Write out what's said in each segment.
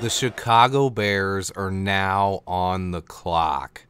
The Chicago Bears are now on the clock.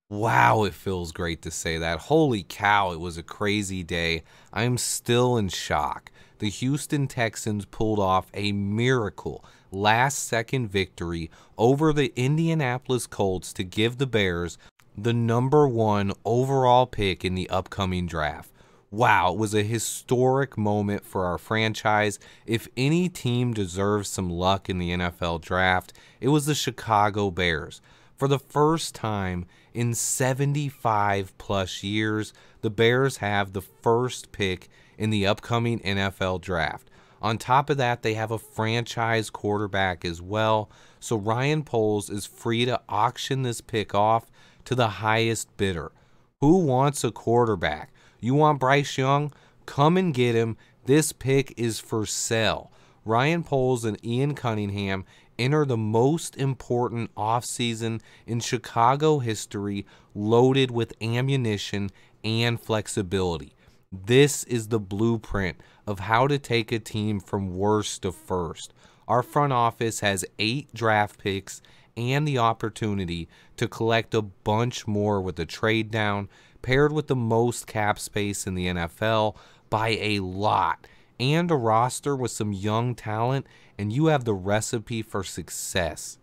Wow, it feels great to say that. Holy cow, it was a crazy day. I'm still in shock. The Houston Texans pulled off a miracle last-second victory over the Indianapolis Colts to give the Bears the #1 overall pick in the upcoming draft. Wow, it was a historic moment for our franchise. If any team deserves some luck in the NFL draft, it was the Chicago Bears. For the first time in 75 plus years, the Bears have the first pick in the upcoming NFL draft. On top of that, they have a franchise quarterback as well, so Ryan Poles is free to auction this pick off to the highest bidder. Who wants a quarterback? You want Bryce Young? Come and get him. This pick is for sale. Ryan Poles and Ian Cunningham enter the most important offseason in Chicago history, loaded with ammunition and flexibility. This is the blueprint of how to take a team from worst to first. Our front office has 8 draft picks and the opportunity to collect a bunch more with a trade down, paired with the most cap space in the NFL by a lot, and a roster with some young talent, and you have the recipe for success.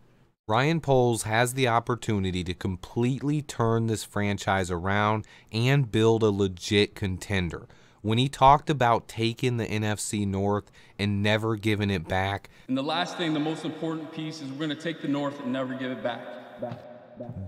Ryan Poles has the opportunity to completely turn this franchise around and build a legit contender. When he talked about taking the NFC North and never giving it back. And the last thing, the most important piece, is we're going to take the North and never give it back.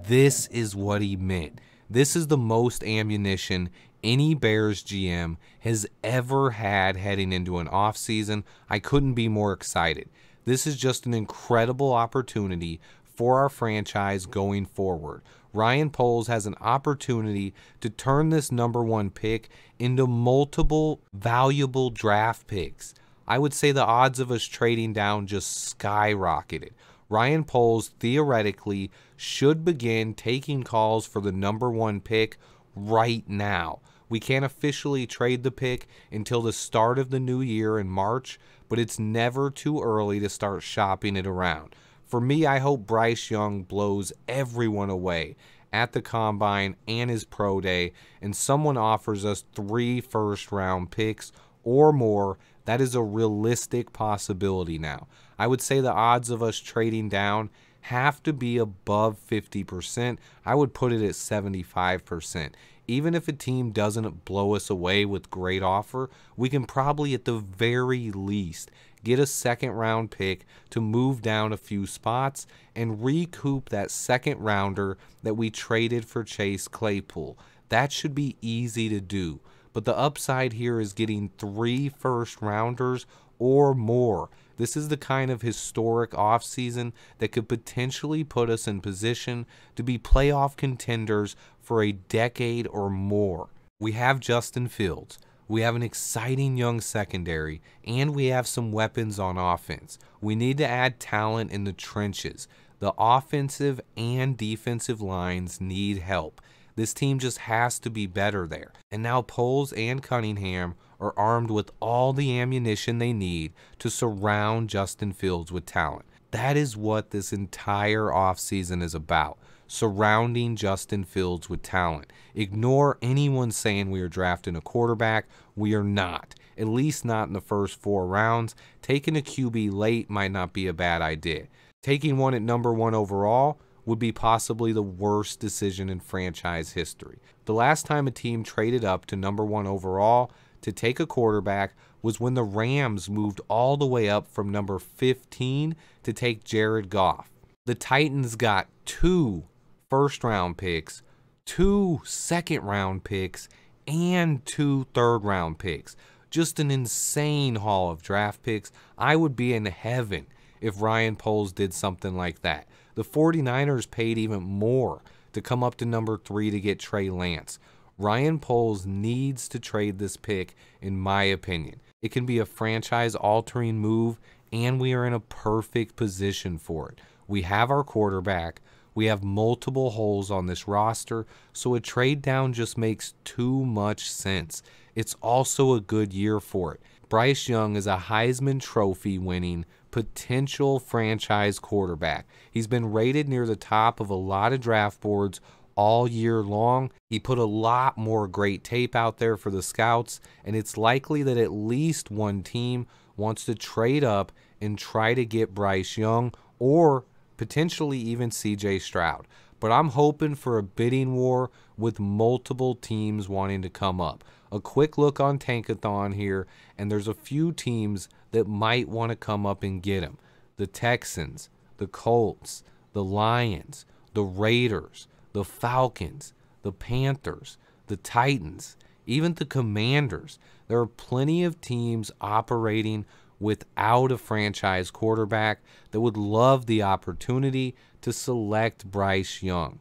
This is what he meant. This is the most ammunition any Bears GM has ever had heading into an offseason. I couldn't be more excited. This is just an incredible opportunity for our franchise going forward. Ryan Poles has an opportunity to turn this #1 pick into multiple valuable draft picks. I would say the odds of us trading down just skyrocketed. Ryan Poles theoretically should begin taking calls for the #1 pick right now. We can't officially trade the pick until the start of the new year in March, but it's never too early to start shopping it around. For me, I hope Bryce Young blows everyone away at the Combine and his pro day, and someone offers us 3 first-round picks or more. That is a realistic possibility now. I would say the odds of us trading down have to be above 50%. I would put it at 75%. Even if a team doesn't blow us away with great offer, we can probably at the very least get a second-round pick to move down a few spots and recoup that second rounder that we traded for Chase Claypool. That should be easy to do. But the upside here is getting 3 first-rounders or more. This is the kind of historic offseason that could potentially put us in position to be playoff contenders for a decade or more. We have Justin Fields. We have an exciting young secondary, and we have some weapons on offense. We need to add talent in the trenches. The offensive and defensive lines need help. This team just has to be better there. And now Poles and Cunningham are armed with all the ammunition they need to surround Justin Fields with talent. That is what this entire offseason is about, surrounding Justin Fields with talent. Ignore anyone saying we are drafting a quarterback. We are not, at least not in the first 4 rounds. Taking a QB late might not be a bad idea. Taking one at #1 overall would be possibly the worst decision in franchise history. The last time a team traded up to #1 overall to take a quarterback was when the Rams moved all the way up from number 15 to take Jared Goff. The Titans got 2 first-round picks, 2 second-round picks, and 2 third-round picks. Just an insane haul of draft picks. I would be in heaven if Ryan Poles did something like that. The 49ers paid even more to come up to #3 to get Trey Lance. Ryan Poles needs to trade this pick, in my opinion. It can be a franchise-altering move, and we are in a perfect position for it. We have our quarterback. We have multiple holes on this roster, so a trade down just makes too much sense. It's also a good year for it. Bryce Young is a Heisman Trophy winning potential franchise quarterback. He's been rated near the top of a lot of draft boards all year long. He put a lot more great tape out there for the scouts, and it's likely that at least one team wants to trade up and try to get Bryce Young or potentially even CJ Stroud. But I'm hoping for a bidding war with multiple teams wanting to come up. A quick look on Tankathon here, and there's a few teams that might want to come up and get him. The Texans, the Colts, the Lions, the Raiders, the Falcons, the Panthers, the Titans, even the Commanders. There are plenty of teams operating without a franchise quarterback that would love the opportunity to select Bryce Young.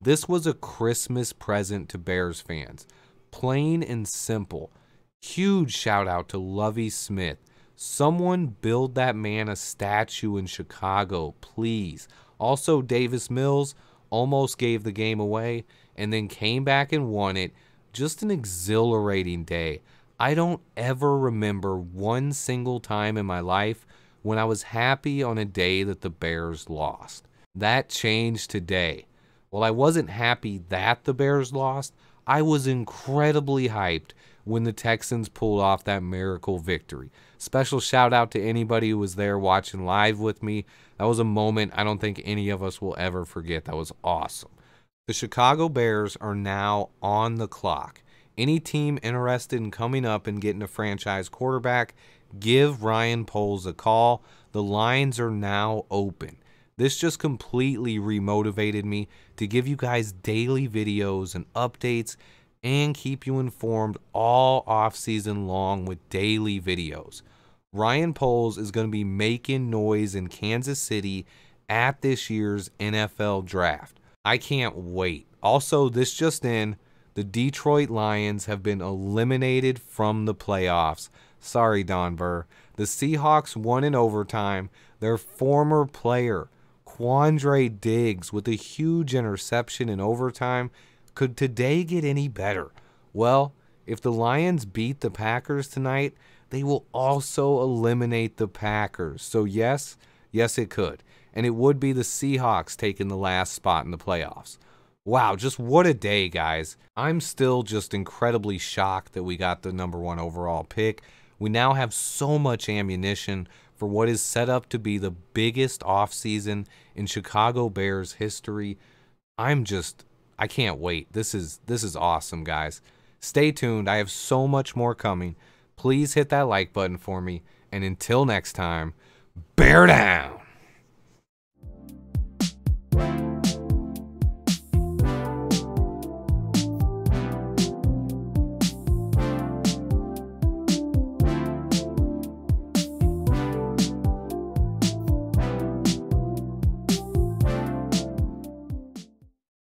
This was a Christmas present to Bears fans. Plain and simple. Huge shout out to Lovie Smith. Someone build that man a statue in Chicago, please. Also, Davis Mills almost gave the game away and then came back and won it. Just an exhilarating day. I don't ever remember one single time in my life when I was happy on a day that the Bears lost. That changed today. While I wasn't happy that the Bears lost, I was incredibly hyped when the Texans pulled off that miracle victory. Special shout out to anybody who was there watching live with me. That was a moment I don't think any of us will ever forget. That was awesome. The Chicago Bears are now on the clock. Any team interested in coming up and getting a franchise quarterback, give Ryan Poles a call. The lines are now open. This just completely remotivated me to give you guys daily videos and updates and keep you informed all off-season long with daily videos. Ryan Poles is going to be making noise in Kansas City at this year's NFL Draft. I can't wait. Also, this just in, the Detroit Lions have been eliminated from the playoffs. Sorry, Don Burr. The Seahawks won in overtime. Their former player, Quandre Diggs, with a huge interception in overtime. Could today get any better? Well, if the Lions beat the Packers tonight, they will also eliminate the Packers. So yes, it could. And it would be the Seahawks taking the last spot in the playoffs. Wow, just what a day, guys. I'm still just incredibly shocked that we got the #1 overall pick. We now have so much ammunition for what is set up to be the biggest offseason in Chicago Bears history. I can't wait. This is awesome, guys. Stay tuned. I have so much more coming. Please hit that like button for me. And until next time, bear down.